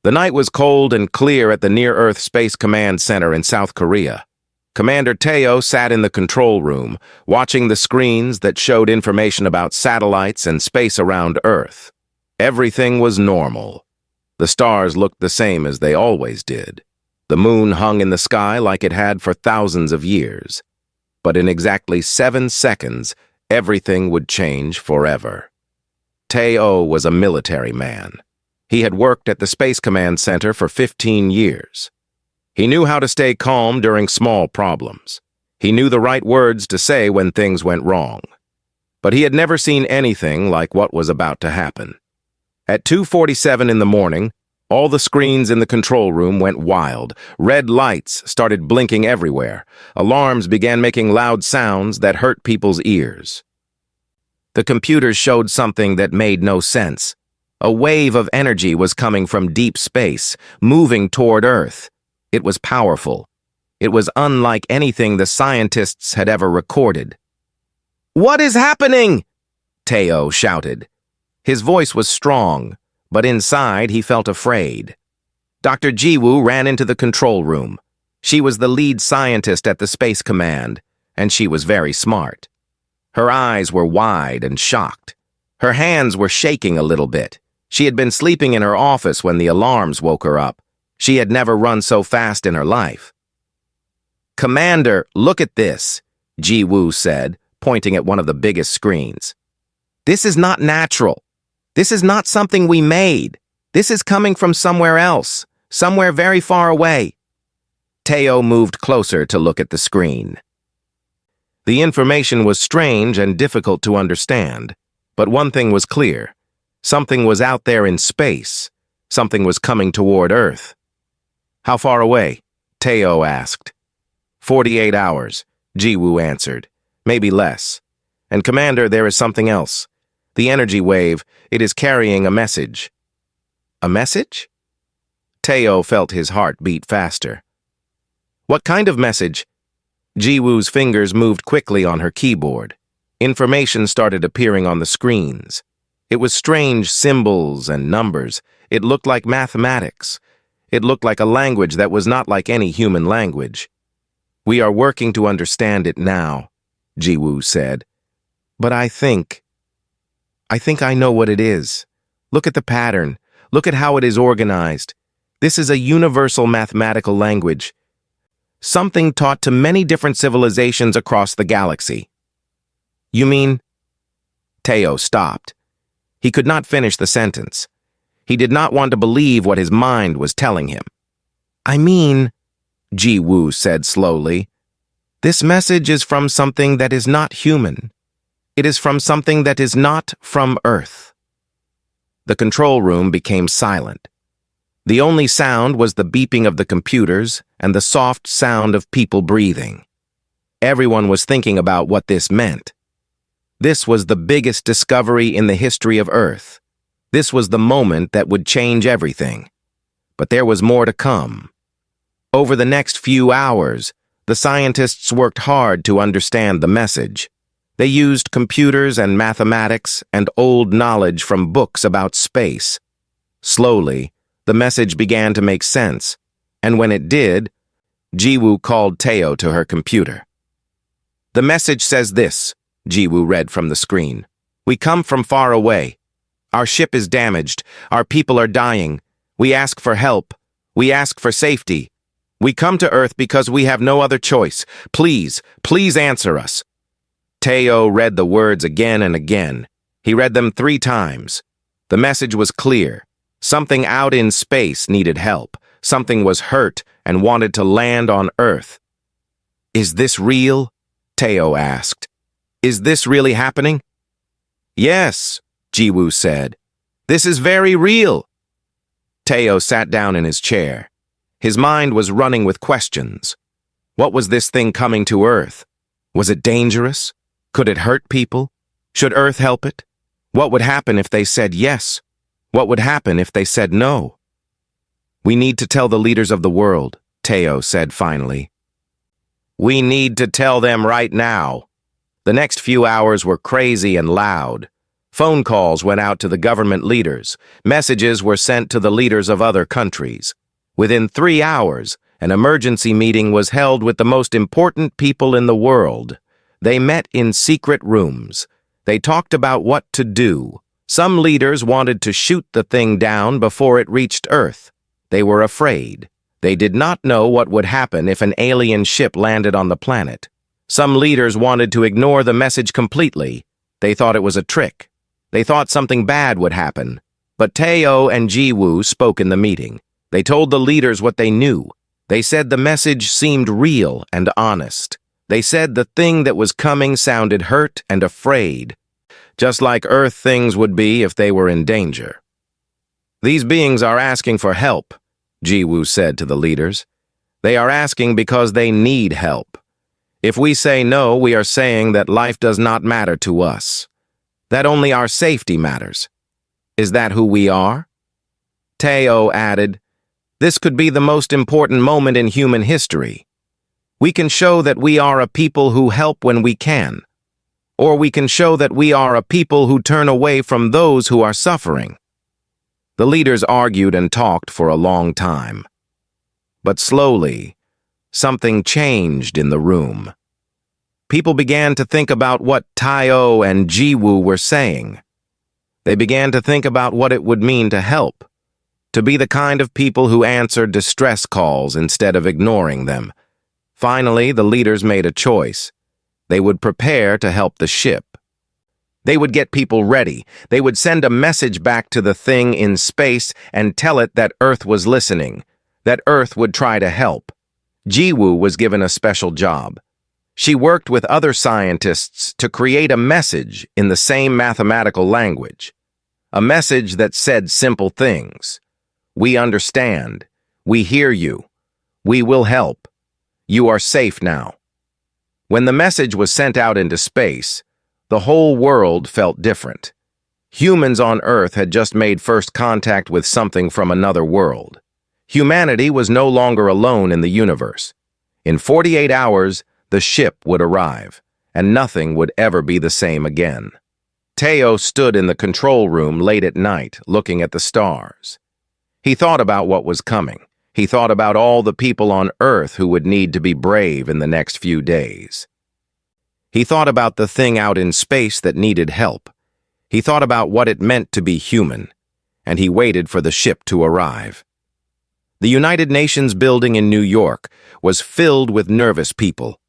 The night was cold and clear at the Near-Earth Space Command Center in South Korea. Commander Teo sat in the control room, watching the screens that showed information about satellites and space around Earth. Everything was normal. The stars looked the same as they always did. The moon hung in the sky like it had for thousands of years. But in exactly 7 seconds, everything would change forever. Teo was a military man. He had worked at the Space Command Center for 15 years. He knew how to stay calm during small problems. He knew the right words to say when things went wrong. But he had never seen anything like what was about to happen. At 2:47 in the morning, all the screens in the control room went wild. Red lights started blinking everywhere. Alarms began making loud sounds that hurt people's ears. The computers showed something that made no sense. A wave of energy was coming from deep space, moving toward Earth. It was powerful. It was unlike anything the scientists had ever recorded. "What is happening?" Teo shouted. His voice was strong, but inside he felt afraid. Dr. Jiwoo ran into the control room. She was the lead scientist at the Space Command, and she was very smart. Her eyes were wide and shocked. Her hands were shaking a little bit. She had been sleeping in her office when the alarms woke her up. She had never run so fast in her life. "Commander, look at this," Jiwoo said, pointing at one of the biggest screens. "This is not natural. This is not something we made. This is coming from somewhere else, somewhere very far away." Teo moved closer to look at the screen. The information was strange and difficult to understand, but one thing was clear. Something was out there in space. Something was coming toward Earth. "How far away?" Teo asked. 48 hours, Jiwoo answered. "Maybe less. And Commander, there is something else. The energy wave, it is carrying a message." "A message?" Teo felt his heart beat faster. "What kind of message?" Jiwoo's fingers moved quickly on her keyboard. Information started appearing on the screens. It was strange symbols and numbers. It looked like mathematics. It looked like a language that was not like any human language. "We are working to understand it now," Jiwoo said. "But I think I know what it is. Look at the pattern. Look at how it is organized. This is a universal mathematical language. Something taught to many different civilizations across the galaxy." "You mean?" Teo stopped. He could not finish the sentence. He did not want to believe what his mind was telling him. "I mean," Jiwoo said slowly, "this message is from something that is not human. It is from something that is not from Earth." The control room became silent. The only sound was the beeping of the computers and the soft sound of people breathing. Everyone was thinking about what this meant. This was the biggest discovery in the history of Earth. This was the moment that would change everything. But there was more to come. Over the next few hours, the scientists worked hard to understand the message. They used computers and mathematics and old knowledge from books about space. Slowly, the message began to make sense, and when it did, Jiwoo called Teo to her computer. "The message says this," Jiwoo read from the screen. "We come from far away. Our ship is damaged. Our people are dying. We ask for help. We ask for safety. We come to Earth because we have no other choice. Please, please answer us." Teo read the words again and again. He read them 3 times. The message was clear. Something out in space needed help. Something was hurt and wanted to land on Earth. "Is this real?" Teo asked. "Is this really happening?" "Yes," Jiwoo said. "This is very real." Teo sat down in his chair. His mind was running with questions. What was this thing coming to Earth? Was it dangerous? Could it hurt people? Should Earth help it? What would happen if they said yes? What would happen if they said no? "We need to tell the leaders of the world," Teo said finally. "We need to tell them right now." The next few hours were crazy and loud. Phone calls went out to the government leaders. Messages were sent to the leaders of other countries. Within 3 hours, an emergency meeting was held with the most important people in the world. They met in secret rooms. They talked about what to do. Some leaders wanted to shoot the thing down before it reached Earth. They were afraid. They did not know what would happen if an alien ship landed on the planet. Some leaders wanted to ignore the message completely. They thought it was a trick. They thought something bad would happen. But Teo and Jiwoo spoke in the meeting. They told the leaders what they knew. They said the message seemed real and honest. They said the thing that was coming sounded hurt and afraid, just like Earth things would be if they were in danger. These beings are asking for help, Jiwoo said to the leaders. They are asking because they need help. If we say no, we are saying that life does not matter to us, that only our safety matters. Is that who we are? Teo added, this could be the most important moment in human history. We can show that we are a people who help when we can, or we can show that we are a people who turn away from those who are suffering. The leaders argued and talked for a long time. But slowly, something changed in the room. People began to think about what Teo and Jiwoo were saying. They began to think about what it would mean to help, to be the kind of people who answered distress calls instead of ignoring them. Finally, the leaders made a choice. They would prepare to help the ship. They would get people ready. They would send a message back to the thing in space and tell it that Earth was listening, that Earth would try to help. Jiwoo was given a special job. She worked with other scientists to create a message in the same mathematical language. A message that said simple things. We understand. We hear you. We will help. You are safe now. When the message was sent out into space, the whole world felt different. Humans on Earth had just made first contact with something from another world. Humanity was no longer alone in the universe. In 48 hours, the ship would arrive, and nothing would ever be the same again. Teo stood in the control room late at night, looking at the stars. He thought about what was coming. He thought about all the people on Earth who would need to be brave in the next few days. He thought about the thing out in space that needed help. He thought about what it meant to be human, and he waited for the ship to arrive. The United Nations building in New York was filled with nervous people.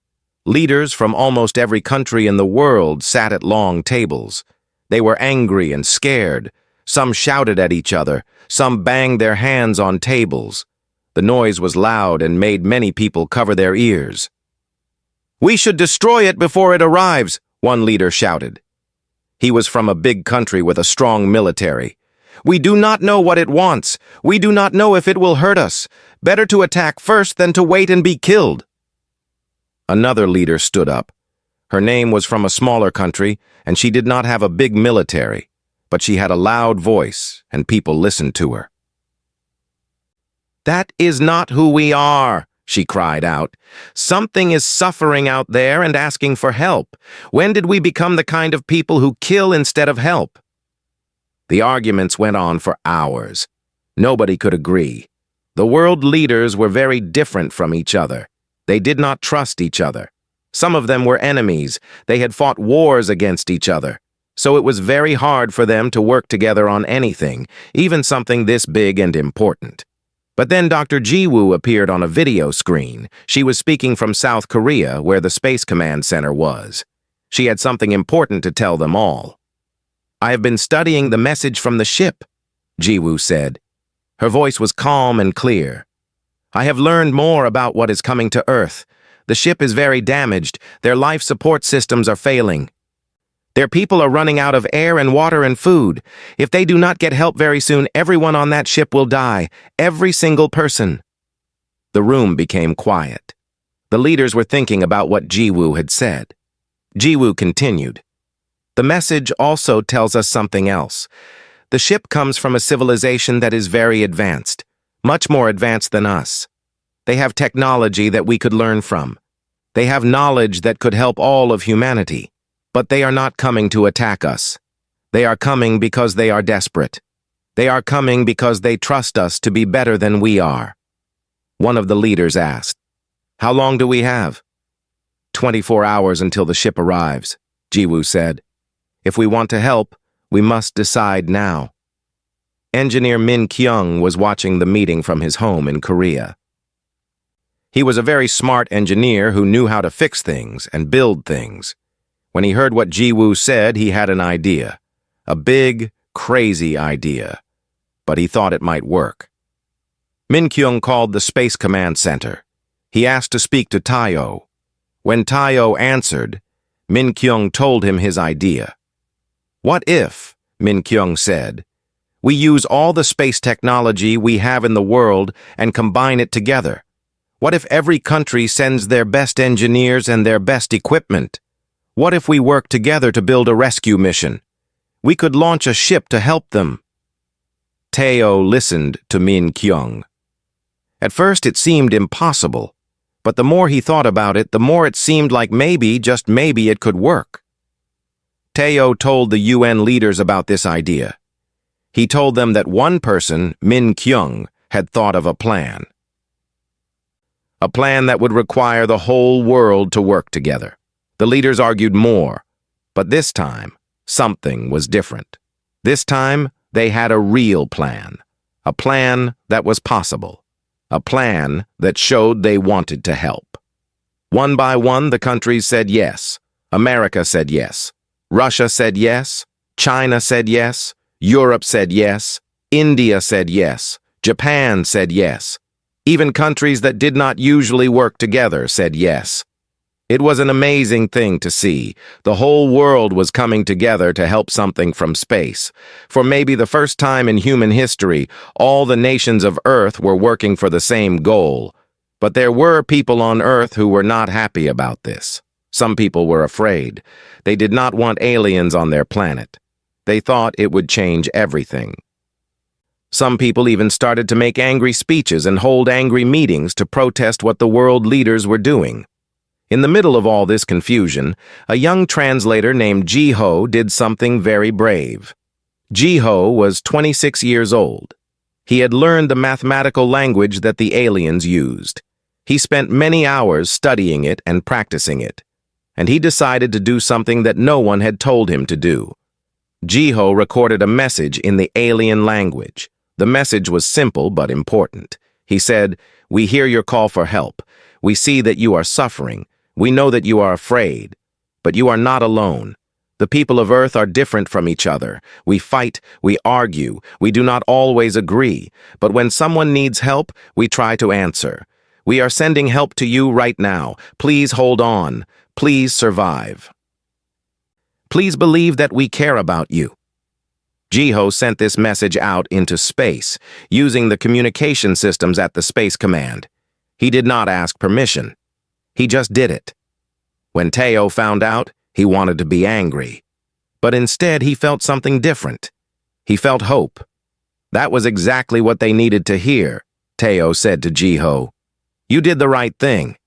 Leaders from almost every country in the world sat at long tables. They were angry and scared. Some shouted at each other. Some banged their hands on tables. The noise was loud and made many people cover their ears. "We should destroy it before it arrives," one leader shouted. He was from a big country with a strong military. "We do not know what it wants. We do not know if it will hurt us. Better to attack first than to wait and be killed." Another leader stood up. Her name was from a smaller country, and she did not have a big military, but she had a loud voice, and people listened to her. "That is not who we are," she cried out. "Something is suffering out there and asking for help. When did we become the kind of people who kill instead of help?" The arguments went on for hours. Nobody could agree. The world leaders were very different from each other. They did not trust each other. Some of them were enemies. They had fought wars against each other. So it was very hard for them to work together on anything, even something this big and important. But then Dr. Jiwoo appeared on a video screen. She was speaking from South Korea, where the Space Command Center was. She had something important to tell them all. "I have been studying the message from the ship," Jiwoo said. Her voice was calm and clear. "I have learned more about what is coming to Earth. The ship is very damaged. Their life support systems are failing. Their people are running out of air and water and food. If they do not get help very soon, everyone on that ship will die. Every single person." The room became quiet. The leaders were thinking about what Jiwoo had said. Jiwoo continued. "The message also tells us something else. The ship comes from a civilization that is very advanced, much more advanced than us. They have technology that we could learn from. They have knowledge that could help all of humanity. But they are not coming to attack us. They are coming because they are desperate. They are coming because they trust us to be better than we are. One of the leaders asked, "How long do we have?" 24 hours until the ship arrives, Jiwoo said. "If we want to help, we must decide now." Engineer Min Kyung was watching the meeting from his home in Korea. He was a very smart engineer who knew how to fix things and build things. When he heard what Jiwoo said, he had an idea. A big, crazy idea. But he thought it might work. Min Kyung called the Space Command Center. He asked to speak to Tayo. When Tayo answered, Min Kyung told him his idea. "What if," Min Kyung said, "we use all the space technology we have in the world and combine it together? What if every country sends their best engineers and their best equipment? What if we work together to build a rescue mission? We could launch a ship to help them." Tayo listened to Min Kyung. At first it seemed impossible, but the more he thought about it, the more it seemed like maybe, just maybe, it could work. Tayo told the UN leaders about this idea. He told them that one person, Min Kyung, had thought of a plan. A plan that would require the whole world to work together. The leaders argued more, but this time, something was different. This time, they had a real plan. A plan that was possible. A plan that showed they wanted to help. One by one, the countries said yes. America said yes. Russia said yes. China said yes. Europe said yes. India said yes. Japan said yes. Even countries that did not usually work together said yes. It was an amazing thing to see. The whole world was coming together to help something from space. For maybe the first time in human history, all the nations of Earth were working for the same goal. But there were people on Earth who were not happy about this. Some people were afraid. They did not want aliens on their planet. They thought it would change everything. Some people even started to make angry speeches and hold angry meetings to protest what the world leaders were doing. In the middle of all this confusion, a young translator named Ji-ho did something very brave. Ji-ho was 26 years old. He had learned the mathematical language that the aliens used. He spent many hours studying it and practicing it. And he decided to do something that no one had told him to do. Ji-ho recorded a message in the alien language. The message was simple but important. He said, "We hear your call for help. We see that you are suffering. We know that you are afraid. But you are not alone. The people of Earth are different from each other. We fight, we argue, we do not always agree. But when someone needs help, we try to answer. We are sending help to you right now. Please hold on. Please survive. Please believe that we care about you." Ji-ho sent this message out into space, using the communication systems at the Space Command. He did not ask permission. He just did it. When Tayo found out, he wanted to be angry. But instead, he felt something different. He felt hope. That was exactly what they needed to hear, Tayo said to Ji-ho. "You did the right thing."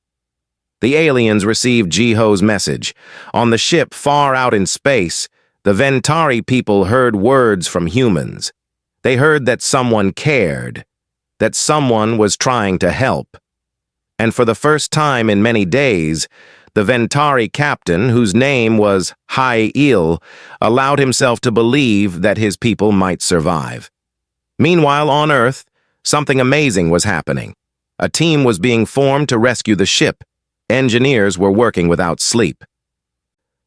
The aliens received Ji-ho's message. On the ship far out in space, the Ventari people heard words from humans. They heard that someone cared, that someone was trying to help. And for the first time in many days, the Ventari captain, whose name was Hai-Il, allowed himself to believe that his people might survive. Meanwhile, on Earth, something amazing was happening. A team was being formed to rescue the ship. Engineers were working without sleep.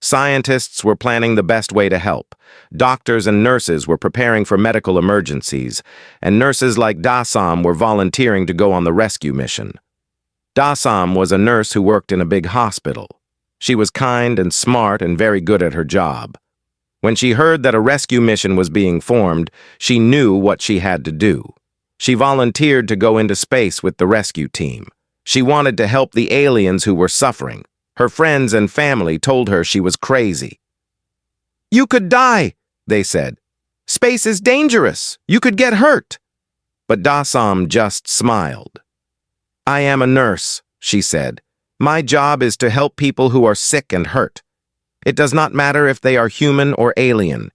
Scientists were planning the best way to help. Doctors and nurses were preparing for medical emergencies, and nurses like Dasam were volunteering to go on the rescue mission. Dasam was a nurse who worked in a big hospital. She was kind and smart and very good at her job. When she heard that a rescue mission was being formed, she knew what she had to do. She volunteered to go into space with the rescue team. She wanted to help the aliens who were suffering. Her friends and family told her she was crazy. "You could die," they said. "Space is dangerous. You could get hurt." But Dasam just smiled. "I am a nurse," she said. "My job is to help people who are sick and hurt. It does not matter if they are human or alien.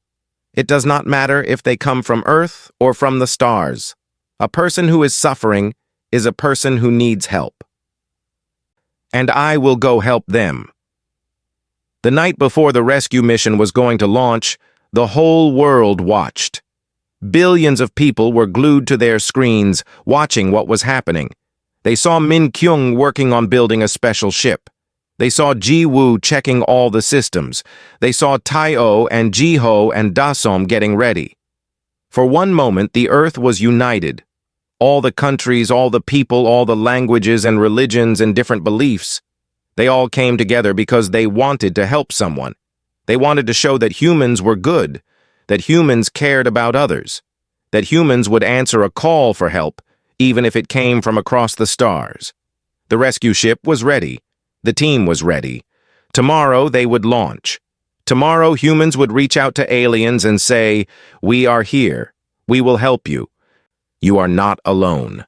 It does not matter if they come from Earth or from the stars. A person who is suffering is a person who needs help. And I will go help them. The night before the rescue mission was going to launch, the whole world watched. Billions of people were glued to their screens, watching what was happening. They saw Min Kyung working on building a special ship. They saw Ji Woo checking all the systems. They saw Tai-O and Ji-Ho and Da-Som getting ready. For one moment, the Earth was united. All the countries, all the people, all the languages and religions and different beliefs. They all came together because they wanted to help someone. They wanted to show that humans were good, that humans cared about others, that humans would answer a call for help, even if it came from across the stars. The rescue ship was ready. The team was ready. Tomorrow they would launch. Tomorrow humans would reach out to aliens and say, "We are here. We will help you. You are not alone."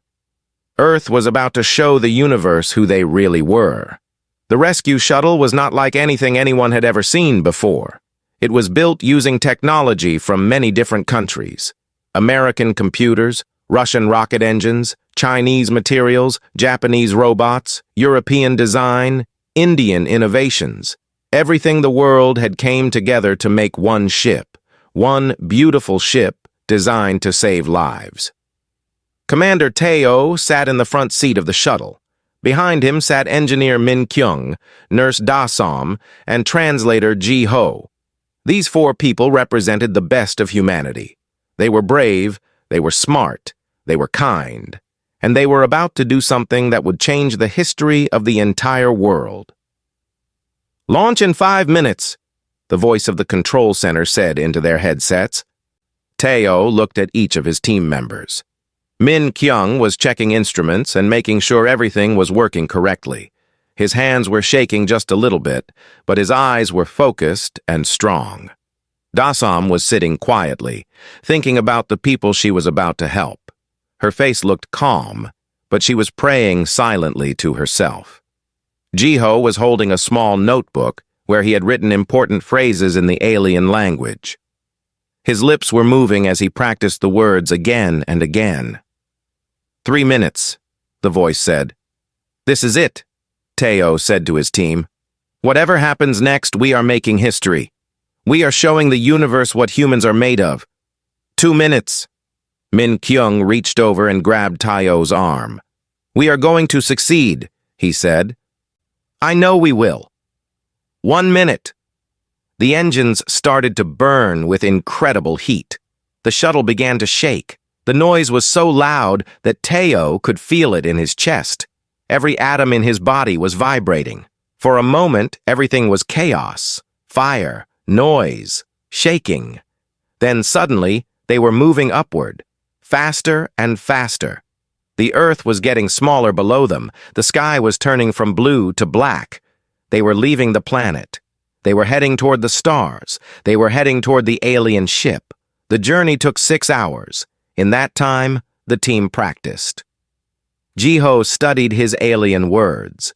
Earth was about to show the universe who they really were. The rescue shuttle was not like anything anyone had ever seen before. It was built using technology from many different countries. American computers, Russian rocket engines, Chinese materials, Japanese robots, European design, Indian innovations. Everything the world had came together to make one ship, one beautiful ship designed to save lives. Commander Tai-O sat in the front seat of the shuttle. Behind him sat engineer Min Kyung, nurse Da-Som, and translator Ji-Ho. These four people represented the best of humanity. They were brave, they were smart, they were kind, and they were about to do something that would change the history of the entire world. "Launch in 5 minutes," the voice of the control center said into their headsets. Tai-O looked at each of his team members. Min Kyung was checking instruments and making sure everything was working correctly. His hands were shaking just a little bit, but his eyes were focused and strong. Da-Som was sitting quietly, thinking about the people she was about to help. Her face looked calm, but she was praying silently to herself. Ji-Ho was holding a small notebook where he had written important phrases in the alien language. His lips were moving as he practiced the words again and again. 3 minutes, the voice said. "This is it," Tai-O said to his team. "Whatever happens next, we are making history. We are showing the universe what humans are made of. 2 minutes. Min Kyung reached over and grabbed Tai-O's arm. "We are going to succeed," he said. "I know we will." 1 minute. The engines started to burn with incredible heat. The shuttle began to shake. The noise was so loud that Tai-O could feel it in his chest. Every atom in his body was vibrating. For a moment, everything was chaos, fire, noise, shaking. Then suddenly, they were moving upward. Faster and faster. The Earth was getting smaller below them. The sky was turning from blue to black. They were leaving the planet. They were heading toward the stars. They were heading toward the alien ship. The journey took 6 hours. In that time, the team practiced. Ji-Ho studied his alien words.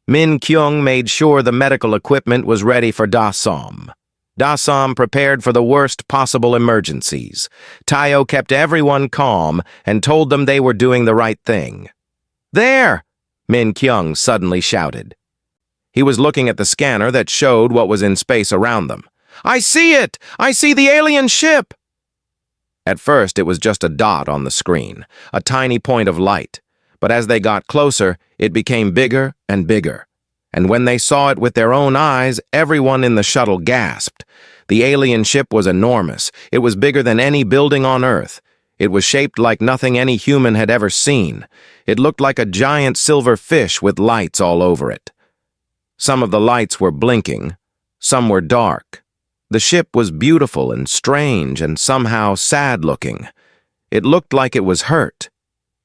Min Kyung made sure the medical equipment was ready for Da-Som. Da-Som prepared for the worst possible emergencies. Tai-O kept everyone calm and told them they were doing the right thing. "There!" Min Kyung suddenly shouted. He was looking at the scanner that showed what was in space around them. "I see it! I see the alien ship!" At first, it was just a dot on the screen, a tiny point of light. But as they got closer, it became bigger and bigger. And when they saw it with their own eyes, everyone in the shuttle gasped. The alien ship was enormous. It was bigger than any building on Earth. It was shaped like nothing any human had ever seen. It looked like a giant silver fish with lights all over it. Some of the lights were blinking. Some were dark. The ship was beautiful and strange and somehow sad-looking. It looked like it was hurt.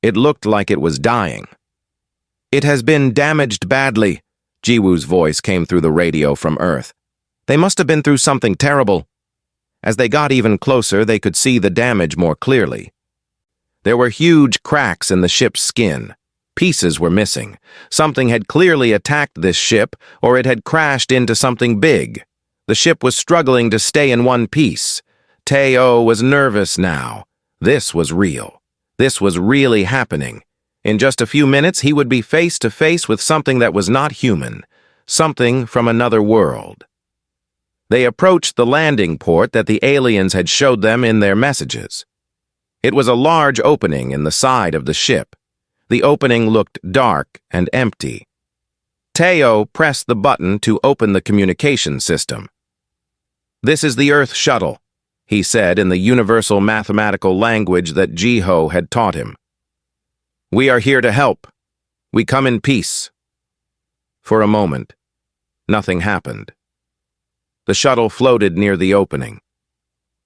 It looked like it was dying. "It has been damaged badly," Jiwoo's voice came through the radio from Earth. "They must have been through something terrible." As they got even closer, they could see the damage more clearly. There were huge cracks in the ship's skin. Pieces were missing. Something had clearly attacked this ship, or it had crashed into something big. The ship was struggling to stay in one piece. Teo was nervous now. This was real. This was really happening. In just a few minutes, he would be face to face with something that was not human, something from another world. They approached the landing port that the aliens had showed them in their messages. It was a large opening in the side of the ship. The opening looked dark and empty. Teo pressed the button to open the communication system. "This is the Earth shuttle," he said in the universal mathematical language that Jiho had taught him. "We are here to help. We come in peace." For a moment, nothing happened. The shuttle floated near the opening.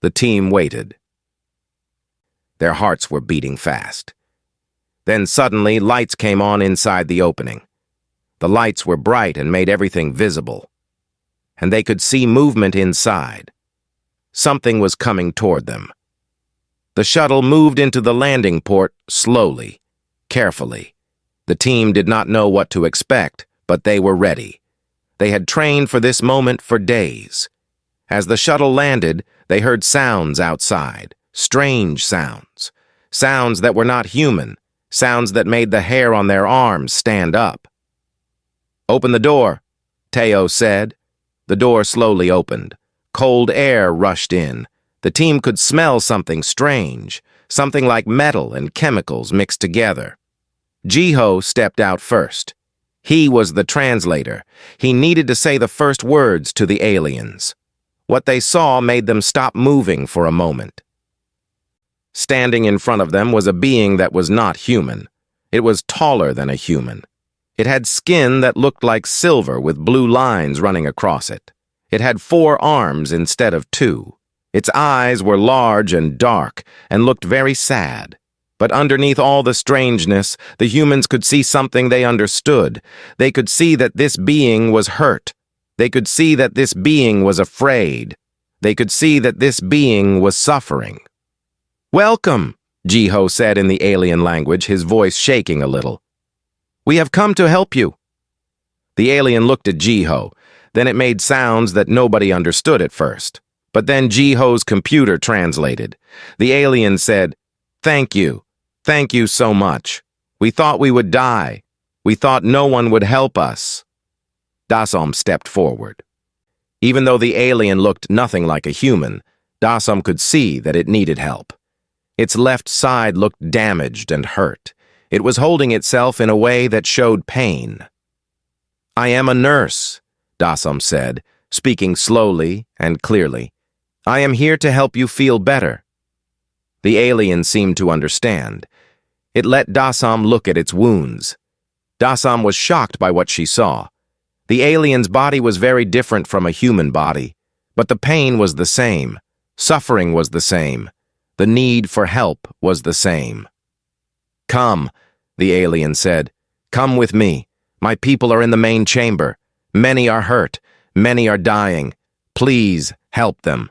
The team waited. Their hearts were beating fast. Then suddenly, lights came on inside the opening. The lights were bright and made everything visible. And they could see movement inside. Something was coming toward them. The shuttle moved into the landing port slowly, carefully. The team did not know what to expect, but they were ready. They had trained for this moment for days. As the shuttle landed, they heard sounds outside, strange sounds. Sounds that were not human, sounds that made the hair on their arms stand up. "Open the door," Teo said. The door slowly opened. Cold air rushed in. The team could smell something strange, something like metal and chemicals mixed together. Jiho stepped out first. He was the translator. He needed to say the first words to the aliens. What they saw made them stop moving for a moment. Standing in front of them was a being that was not human. It was taller than a human. It had skin that looked like silver with blue lines running across it. It had 4 arms instead of 2. Its eyes were large and dark and looked very sad. But underneath all the strangeness, the humans could see something they understood. They could see that this being was hurt. They could see that this being was afraid. They could see that this being was suffering. "Welcome," Jiho said in the alien language, his voice shaking a little. "We have come to help you." The alien looked at Jiho. Then it made sounds that nobody understood at first. But then Jiho's computer translated. The alien said, "Thank you. Thank you so much. We thought we would die. We thought no one would help us." Dasom stepped forward. Even though the alien looked nothing like a human, Dasom could see that it needed help. Its left side looked damaged and hurt. It was holding itself in a way that showed pain. "I am a nurse," Dasom said, speaking slowly and clearly. "I am here to help you feel better." The alien seemed to understand. It let Dasom look at its wounds. Dasom was shocked by what she saw. The alien's body was very different from a human body, but the pain was the same. Suffering was the same. The need for help was the same. "Come," the alien said. "Come with me. My people are in the main chamber. Many are hurt. Many are dying. Please help them."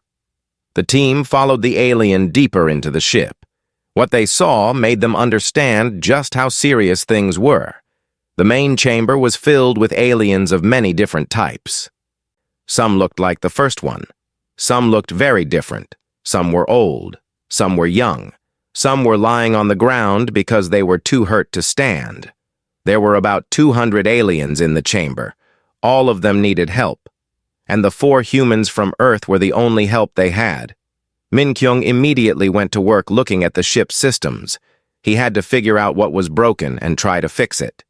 The team followed the alien deeper into the ship. What they saw made them understand just how serious things were. The main chamber was filled with aliens of many different types. Some looked like the first one. Some looked very different. Some were old. Some were young. Some were lying on the ground because they were too hurt to stand. There were about 200 aliens in the chamber. All of them needed help. And the 4 humans from Earth were the only help they had. Min-kyung immediately went to work looking at the ship's systems. He had to figure out what was broken and try to fix it.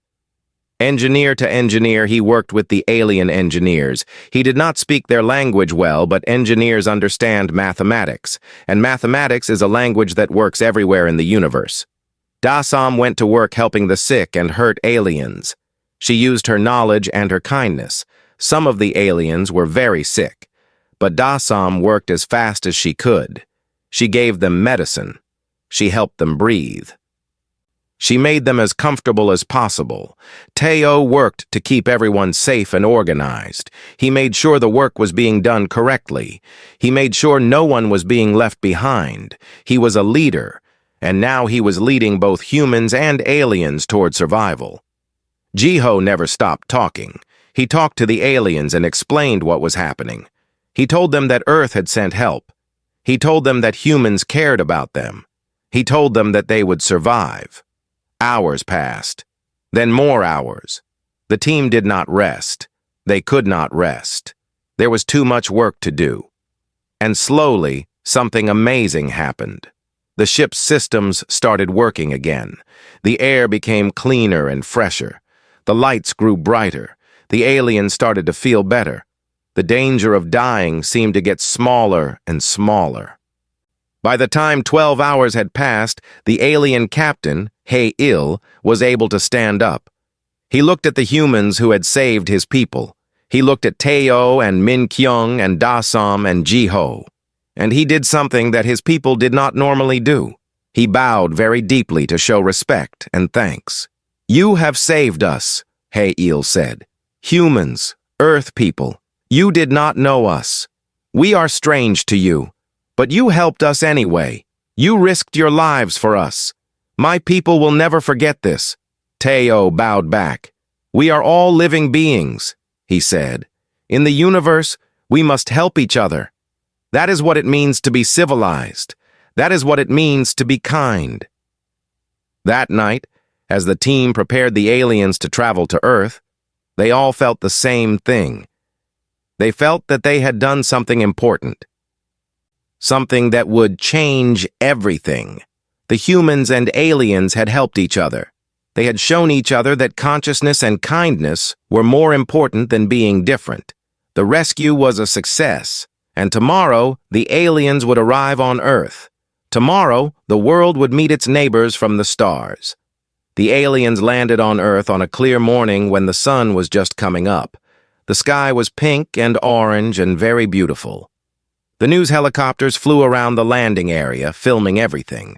Engineer to engineer, he worked with the alien engineers. He did not speak their language well, but engineers understand mathematics, and mathematics is a language that works everywhere in the universe. Dasom went to work helping the sick and hurt aliens. She used her knowledge and her kindness. Some of the aliens were very sick, but Dasom worked as fast as she could. She gave them medicine. She helped them breathe. She made them as comfortable as possible. Teo worked to keep everyone safe and organized. He made sure the work was being done correctly. He made sure no one was being left behind. He was a leader, and now he was leading both humans and aliens toward survival. Jiho never stopped talking. He talked to the aliens and explained what was happening. He told them that Earth had sent help. He told them that humans cared about them. He told them that they would survive. Hours passed. Then more hours. The team did not rest. They could not rest. There was too much work to do. And slowly, something amazing happened. The ship's systems started working again. The air became cleaner and fresher. The lights grew brighter. The aliens started to feel better. The danger of dying seemed to get smaller and smaller. By the time 12 hours had passed, the alien captain, He-Il, was able to stand up. He looked at the humans who had saved his people. He looked at Teo and Min-kyung and Da-sam and Ji-ho. And he did something that his people did not normally do. He bowed very deeply to show respect and thanks. "You have saved us," He-Il said. "Humans, Earth people, you did not know us. We are strange to you, but you helped us anyway. You risked your lives for us. My people will never forget this." Teo bowed back. "We are all living beings," he said. "In the universe, we must help each other. That is what it means to be civilized. That is what it means to be kind." That night, as the team prepared the aliens to travel to Earth, they all felt the same thing. They felt that they had done something important. Something that would change everything. The humans and aliens had helped each other. They had shown each other that consciousness and kindness were more important than being different. The rescue was a success. And tomorrow, the aliens would arrive on Earth. Tomorrow, the world would meet its neighbors from the stars. The aliens landed on Earth on a clear morning when the sun was just coming up. The sky was pink and orange and very beautiful. The news helicopters flew around the landing area, filming everything.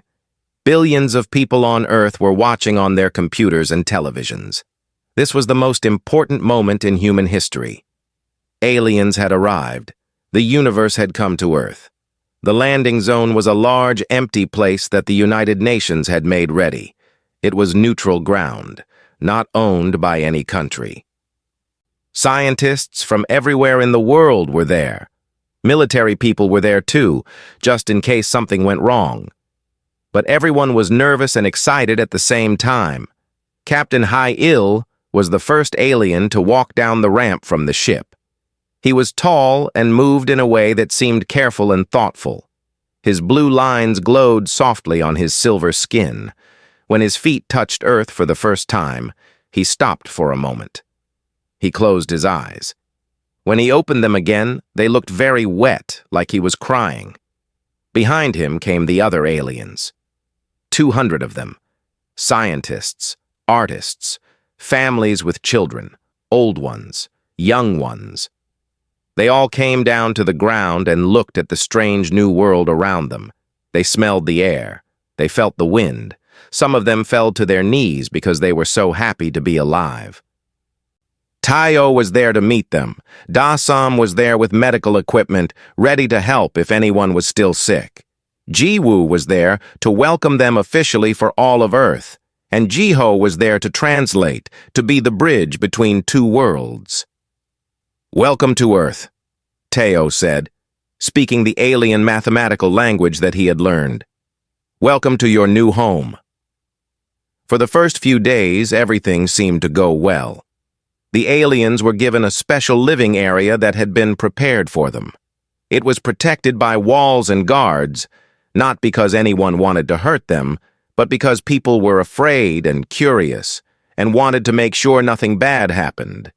Billions of people on Earth were watching on their computers and televisions. This was the most important moment in human history. Aliens had arrived. The universe had come to Earth. The landing zone was a large, empty place that the United Nations had made ready. It was neutral ground, not owned by any country. Scientists from everywhere in the world were there. Military people were there too, just in case something went wrong. But everyone was nervous and excited at the same time. Captain He-Il was the first alien to walk down the ramp from the ship. He was tall and moved in a way that seemed careful and thoughtful. His blue lines glowed softly on his silver skin. When his feet touched Earth for the first time, he stopped for a moment. He closed his eyes. When he opened them again, they looked very wet, like he was crying. Behind him came the other aliens. 200 of them. Scientists, artists, families with children, old ones, young ones. They all came down to the ground and looked at the strange new world around them. They smelled the air. They felt the wind. Some of them fell to their knees because they were so happy to be alive. Teo was there to meet them. Da-sam was there with medical equipment, ready to help if anyone was still sick. Ji-woo was there to welcome them officially for all of Earth. And Ji-ho was there to translate, to be the bridge between two worlds. "Welcome to Earth," Teo said, speaking the alien mathematical language that he had learned. "Welcome to your new home." For the first few days, everything seemed to go well. The aliens were given a special living area that had been prepared for them. It was protected by walls and guards, not because anyone wanted to hurt them, but because people were afraid and curious and wanted to make sure nothing bad happened.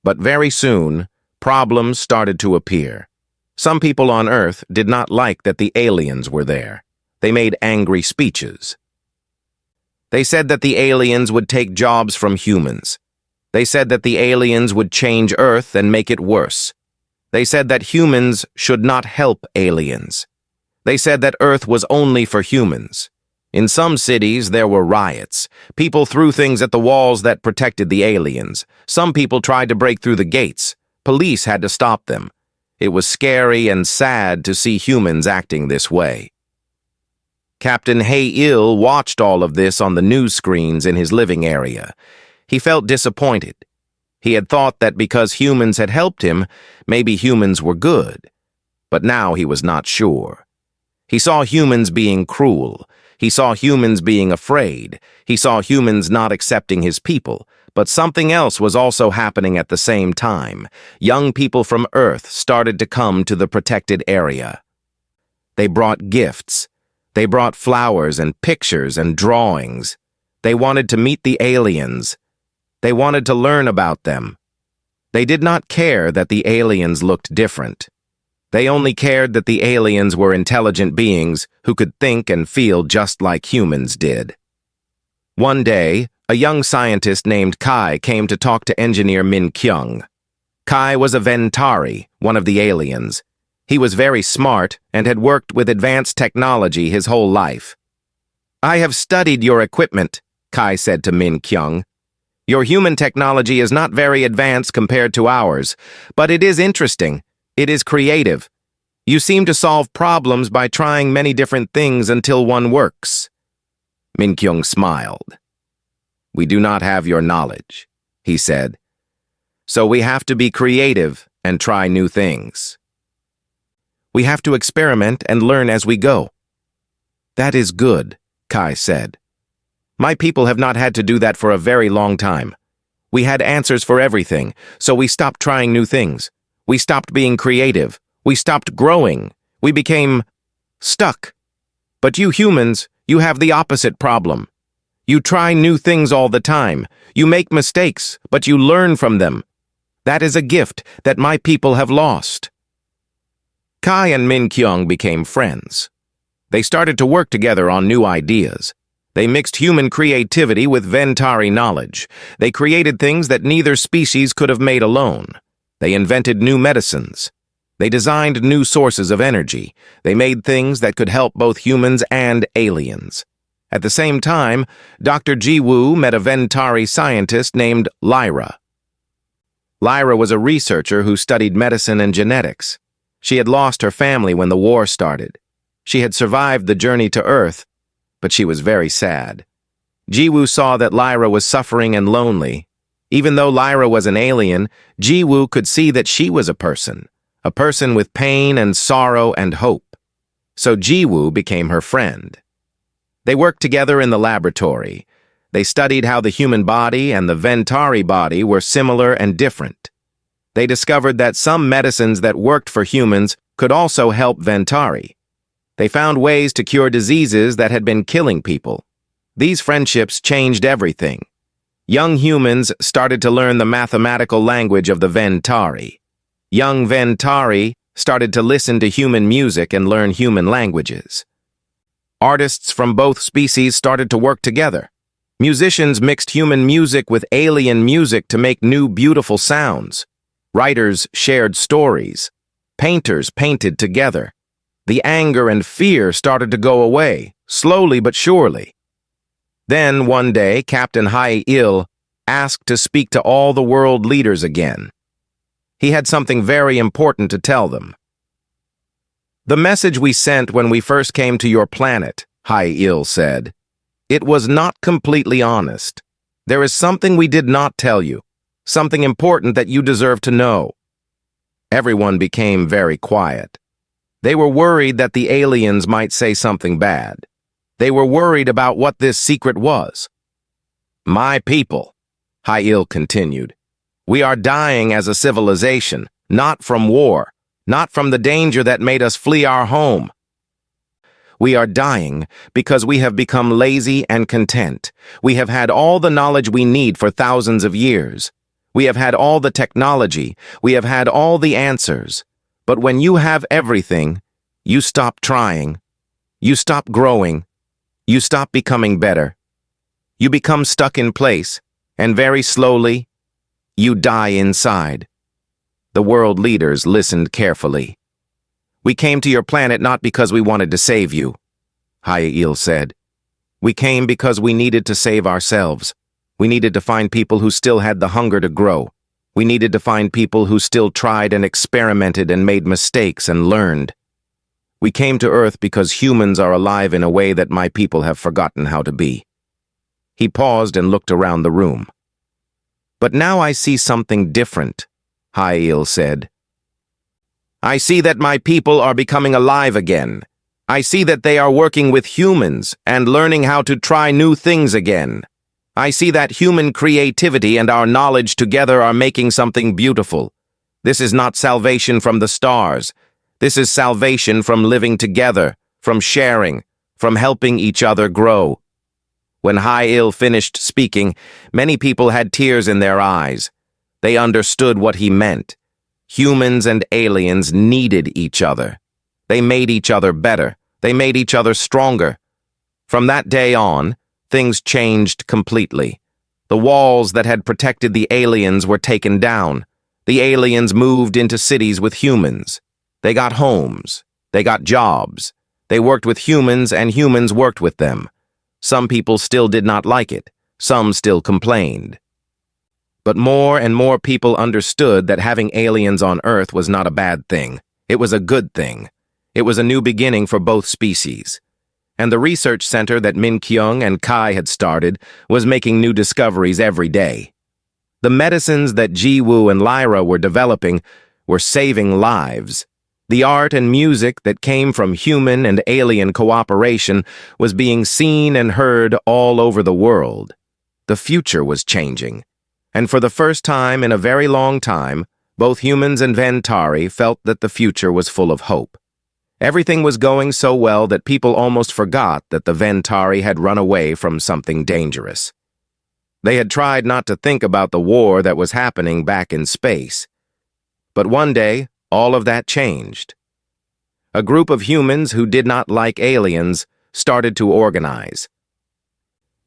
But very soon, problems started to appear. Some people on Earth did not like that the aliens were there. They made angry speeches. They said that the aliens would take jobs from humans. They said that the aliens would change Earth and make it worse. They said that humans should not help aliens. They said that Earth was only for humans. In some cities, there were riots. People threw things at the walls that protected the aliens. Some people tried to break through the gates. Police had to stop them. It was scary and sad to see humans acting this way. Captain He-Il watched all of this on the news screens in his living area. He felt disappointed. He had thought that because humans had helped him, maybe humans were good. But now he was not sure. He saw humans being cruel. He saw humans being afraid. He saw humans not accepting his people. But something else was also happening at the same time. Young people from Earth started to come to the protected area. They brought gifts. They brought flowers and pictures and drawings. They wanted to meet the aliens. They wanted to learn about them. They did not care that the aliens looked different. They only cared that the aliens were intelligent beings who could think and feel just like humans did. One day, a young scientist named Kai came to talk to engineer Min Kyung. Kai was a Ventari, one of the aliens. He was very smart and had worked with advanced technology his whole life. "I have studied your equipment," Kai said to Min Kyung. "Your human technology is not very advanced compared to ours, but it is interesting. It is creative. You seem to solve problems by trying many different things until one works." Min Kyung smiled. "We do not have your knowledge," he said. "So we have to be creative and try new things. We have to experiment and learn as we go." "That is good," Kai said. "My people have not had to do that for a very long time. We had answers for everything, so we stopped trying new things. We stopped being creative. We stopped growing. We became stuck. But you humans, you have the opposite problem. You try new things all the time. You make mistakes, but you learn from them. That is a gift that my people have lost." Kai and Min Kyung became friends. They started to work together on new ideas. They mixed human creativity with Ventari knowledge. They created things that neither species could have made alone. They invented new medicines. They designed new sources of energy. They made things that could help both humans and aliens. At the same time, Dr. Ji-woo met a Ventari scientist named Lyra. Lyra was a researcher who studied medicine and genetics. She had lost her family when the war started. She had survived the journey to Earth, but she was very sad. Ji-woo saw that Lyra was suffering and lonely. Even though Lyra was an alien, Ji-woo could see that she was a person with pain and sorrow and hope. So Ji-woo became her friend. They worked together in the laboratory. They studied how the human body and the Ventari body were similar and different. They discovered that some medicines that worked for humans could also help Ventari. They found ways to cure diseases that had been killing people. These friendships changed everything. Young humans started to learn the mathematical language of the Ventari. Young Ventari started to listen to human music and learn human languages. Artists from both species started to work together. Musicians mixed human music with alien music to make new beautiful sounds. Writers shared stories. Painters painted together. The anger and fear started to go away, slowly but surely. Then, one day, Captain Hai-il asked to speak to all the world leaders again. He had something very important to tell them. "The message we sent when we first came to your planet," Hai-il said, "it was not completely honest. There is something we did not tell you, something important that you deserve to know." Everyone became very quiet. They were worried that the aliens might say something bad. They were worried about what this secret was. "My people," Hai-il continued, "we are dying as a civilization, not from war, not from the danger that made us flee our home. We are dying because we have become lazy and content. We have had all the knowledge we need for thousands of years. We have had all the technology. We have had all the answers. But when you have everything, you stop trying. You stop growing. You stop becoming better. You become stuck in place, and very slowly, you die inside." The world leaders listened carefully. "We came to your planet not because we wanted to save you," Hai-il said. "We came because we needed to save ourselves. We needed to find people who still had the hunger to grow. We needed to find people who still tried and experimented and made mistakes and learned. We came to Earth because humans are alive in a way that my people have forgotten how to be." He paused and looked around the room. "But now I see something different," Hai-il said. "I see that my people are becoming alive again. I see that they are working with humans and learning how to try new things again. I see that human creativity and our knowledge together are making something beautiful. This is not salvation from the stars. This is salvation from living together, from sharing, from helping each other grow. When Hai-Il finished speaking, many people had tears in their eyes. They understood what he meant. Humans and aliens needed each other. They made each other better. They made each other stronger. From that day on, things changed completely. The walls that had protected the aliens were taken down. The aliens moved into cities with humans. They got homes. They got jobs. They worked with humans and humans worked with them. Some people still did not like it. Some still complained. But more and more people understood that having aliens on Earth was not a bad thing. It was a good thing. It was a new beginning for both species. And the research center that Min Kyung and Kai had started was making new discoveries every day. The medicines that Ji-Woo and Lyra were developing were saving lives. The art and music that came from human and alien cooperation was being seen and heard all over the world. The future was changing. And for the first time in a very long time, both humans and Ventari felt that the future was full of hope. Everything was going so well that people almost forgot that the Ventari had run away from something dangerous. They had tried not to think about the war that was happening back in space. But one day, all of that changed. A group of humans who did not like aliens started to organize.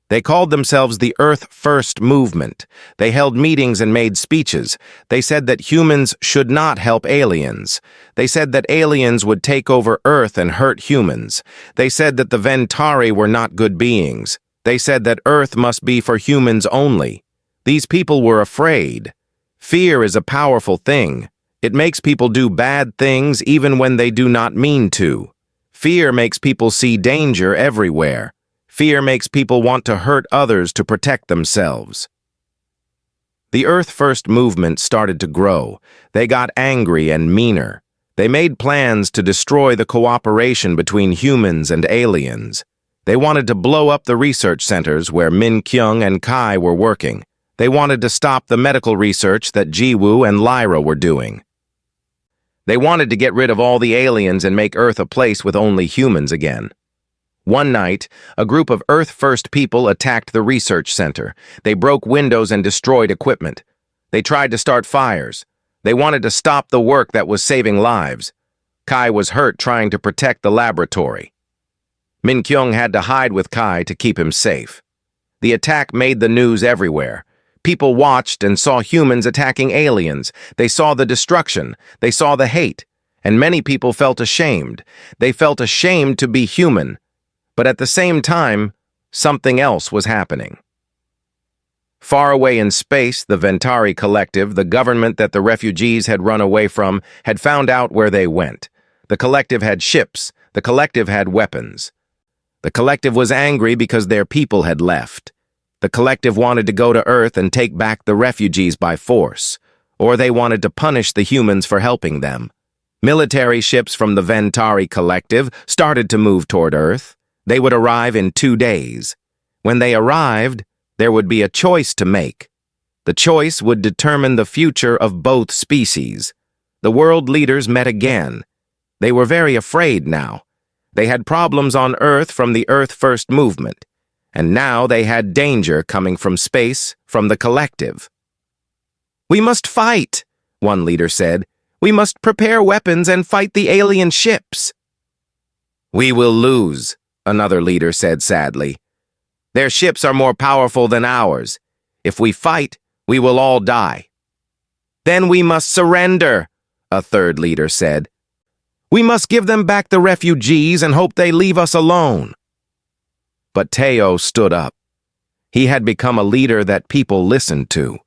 They called themselves the Earth First Movement. They held meetings and made speeches. They said that humans should not help aliens. They said that aliens would take over Earth and hurt humans. They said that the Ventari were not good beings. They said that Earth must be for humans only. These people were afraid. Fear is a powerful thing. It makes people do bad things even when they do not mean to. Fear makes people see danger everywhere. Fear makes people want to hurt others to protect themselves. The Earth First movement started to grow. They got angry and meaner. They made plans to destroy the cooperation between humans and aliens. They wanted to blow up the research centers where Min Kyung and Kai were working. They wanted to stop the medical research that Ji-Woo and Lyra were doing. They wanted to get rid of all the aliens and make Earth a place with only humans again. One night, a group of Earth First people attacked the research center. They broke windows and destroyed equipment. They tried to start fires. They wanted to stop the work that was saving lives. Kai was hurt trying to protect the laboratory. Min Kyung had to hide with Kai to keep him safe. The attack made the news everywhere. People watched and saw humans attacking aliens. They saw the destruction. They saw the hate. And many people felt ashamed. They felt ashamed to be human. But at the same time, something else was happening. Far away in space, the Ventari Collective, the government that the refugees had run away from, had found out where they went. The Collective had ships. The Collective had weapons. The Collective was angry because their people had left. The Collective wanted to go to Earth and take back the refugees by force, or they wanted to punish the humans for helping them. Military ships from the Ventari Collective started to move toward Earth. They would arrive in 2 days. When they arrived, there would be a choice to make. The choice would determine the future of both species. The world leaders met again. They were very afraid now. They had problems on Earth from the Earth First movement, and now they had danger coming from space, from the Collective. "We must fight," one leader said. "We must prepare weapons and fight the alien ships." "We will lose," another leader said sadly. "Their ships are more powerful than ours. If we fight, we will all die." "Then we must surrender," a third leader said. "We must give them back the refugees and hope they leave us alone." But Teo stood up. He had become a leader that people listened to.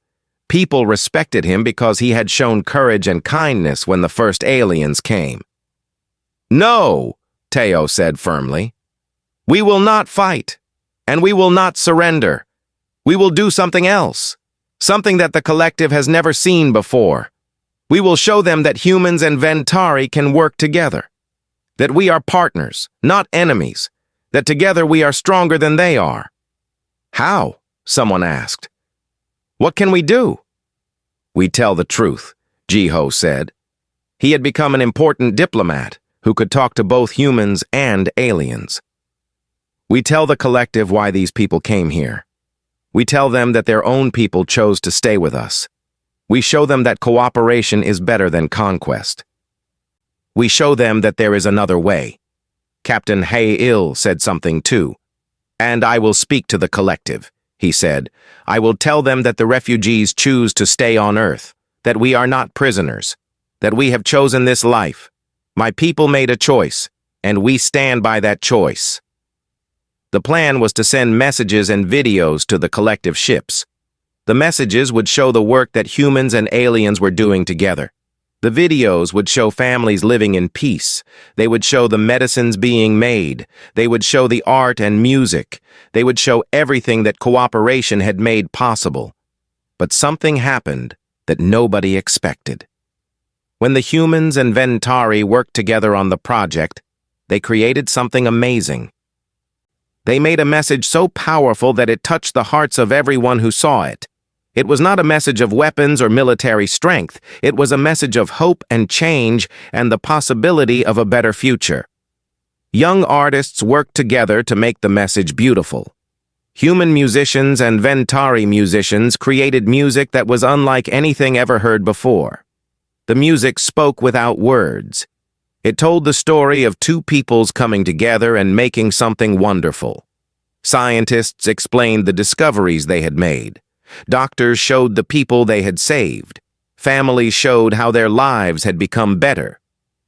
People respected him because he had shown courage and kindness when the first aliens came. "No," Teo said firmly. "We will not fight, and we will not surrender. We will do something else, something that the Collective has never seen before. We will show them that humans and Ventari can work together." That we are partners, not enemies. That together we are stronger than they are. How? Someone asked. What can we do? We tell the truth, Jiho said. He had become an important diplomat who could talk to both humans and aliens. We tell the collective why these people came here. We tell them that their own people chose to stay with us. We show them that cooperation is better than conquest. We show them that there is another way. Captain Hay-Il said something too. And I will speak to the collective, he said. I will tell them that the refugees choose to stay on Earth, that we are not prisoners, that we have chosen this life. My people made a choice, and we stand by that choice. The plan was to send messages and videos to the collective ships. The messages would show the work that humans and aliens were doing together. The videos would show families living in peace. They would show the medicines being made. They would show the art and music. They would show everything that cooperation had made possible. But something happened that nobody expected. When the humans and Ventari worked together on the project, they created something amazing. They made a message so powerful that it touched the hearts of everyone who saw it. It was not a message of weapons or military strength. It was a message of hope and change and the possibility of a better future. Young artists worked together to make the message beautiful. Human musicians and Ventari musicians created music that was unlike anything ever heard before. The music spoke without words. It told the story of two peoples coming together and making something wonderful. Scientists explained the discoveries they had made. Doctors showed the people they had saved. Families showed how their lives had become better.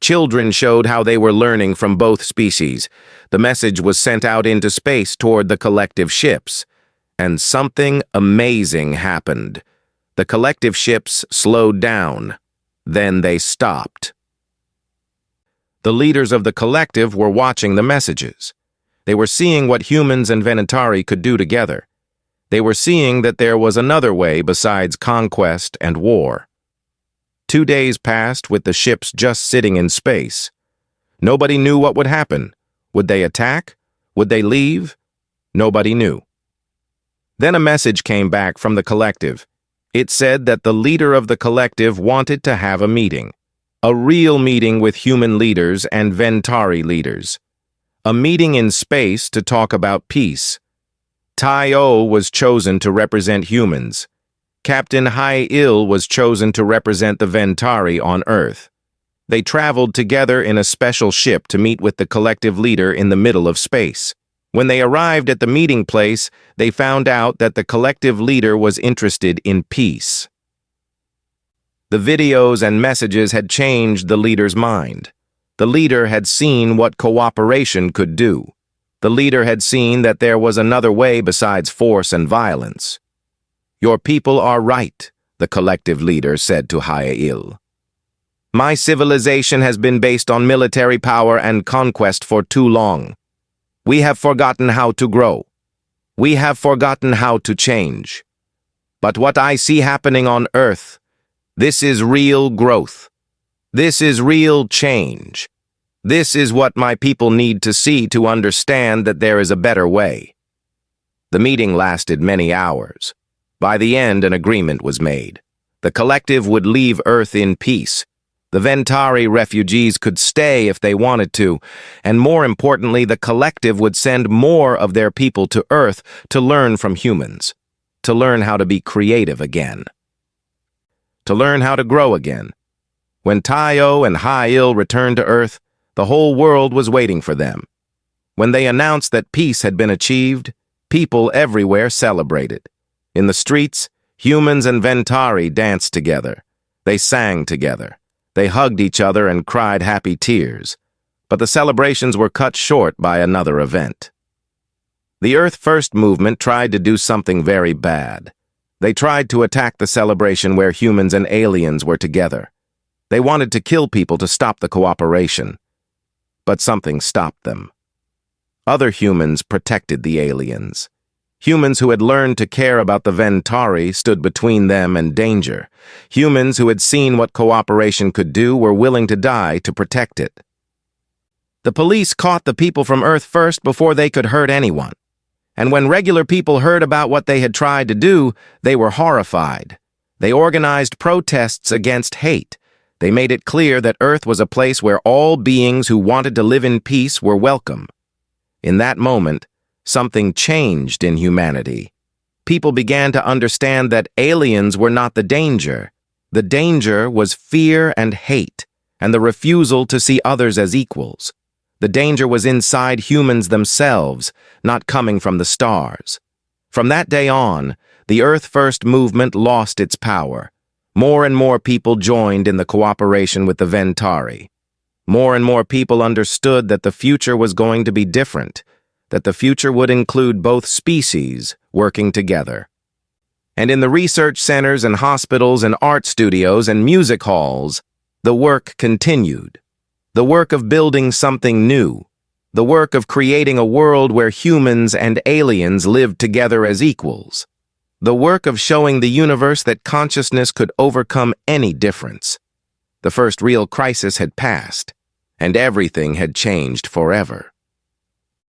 Children showed how they were learning from both species. The message was sent out into space toward the collective ships. And something amazing happened. The collective ships slowed down. Then they stopped. The leaders of the collective were watching the messages. They were seeing what humans and Venatari could do together. They were seeing that there was another way besides conquest and war. 2 days passed with the ships just sitting in space. Nobody knew what would happen. Would they attack? Would they leave? Nobody knew. Then a message came back from the collective. It said that the leader of the collective wanted to have a meeting. A real meeting with human leaders and Ventari leaders. A meeting in space to talk about peace. Tai-O was chosen to represent humans. Captain Hai-Il was chosen to represent the Ventari on Earth. They traveled together in a special ship to meet with the collective leader in the middle of space. When they arrived at the meeting place, they found out that the collective leader was interested in peace. The videos and messages had changed the leader's mind. The leader had seen what cooperation could do. The leader had seen that there was another way besides force and violence. Your people are right, the collective leader said to Hai-Il. My civilization has been based on military power and conquest for too long. We have forgotten how to grow. We have forgotten how to change. But what I see happening on Earth, this is real growth. This is real change. This is what my people need to see to understand that there is a better way. The meeting lasted many hours. By the end, an agreement was made. The collective would leave Earth in peace. The Ventari refugees could stay if they wanted to, and more importantly, the collective would send more of their people to Earth to learn from humans, to learn how to be creative again, to learn how to grow again. When Tai-O and Hai-Il returned to Earth, the whole world was waiting for them. When they announced that peace had been achieved, people everywhere celebrated. In the streets, humans and Ventari danced together. They sang together. They hugged each other and cried happy tears. But the celebrations were cut short by another event. The Earth First movement tried to do something very bad. They tried to attack the celebration where humans and aliens were together. They wanted to kill people to stop the cooperation. But something stopped them. Other humans protected the aliens. Humans who had learned to care about the Ventari stood between them and danger. Humans who had seen what cooperation could do were willing to die to protect it. The police caught the people from Earth first before they could hurt anyone. And when regular people heard about what they had tried to do, they were horrified. They organized protests against hate. They made it clear that Earth was a place where all beings who wanted to live in peace were welcome. In that moment, something changed in humanity. People began to understand that aliens were not the danger. The danger was fear and hate, and the refusal to see others as equals. The danger was inside humans themselves, not coming from the stars. From that day on, the Earth First movement lost its power. More and more people joined in the cooperation with the Ventari. More and more people understood that the future was going to be different, that the future would include both species working together. And in the research centers and hospitals and art studios and music halls, the work continued. The work of building something new. The work of creating a world where humans and aliens lived together as equals. The work of showing the universe that consciousness could overcome any difference. The first real crisis had passed, and everything had changed forever.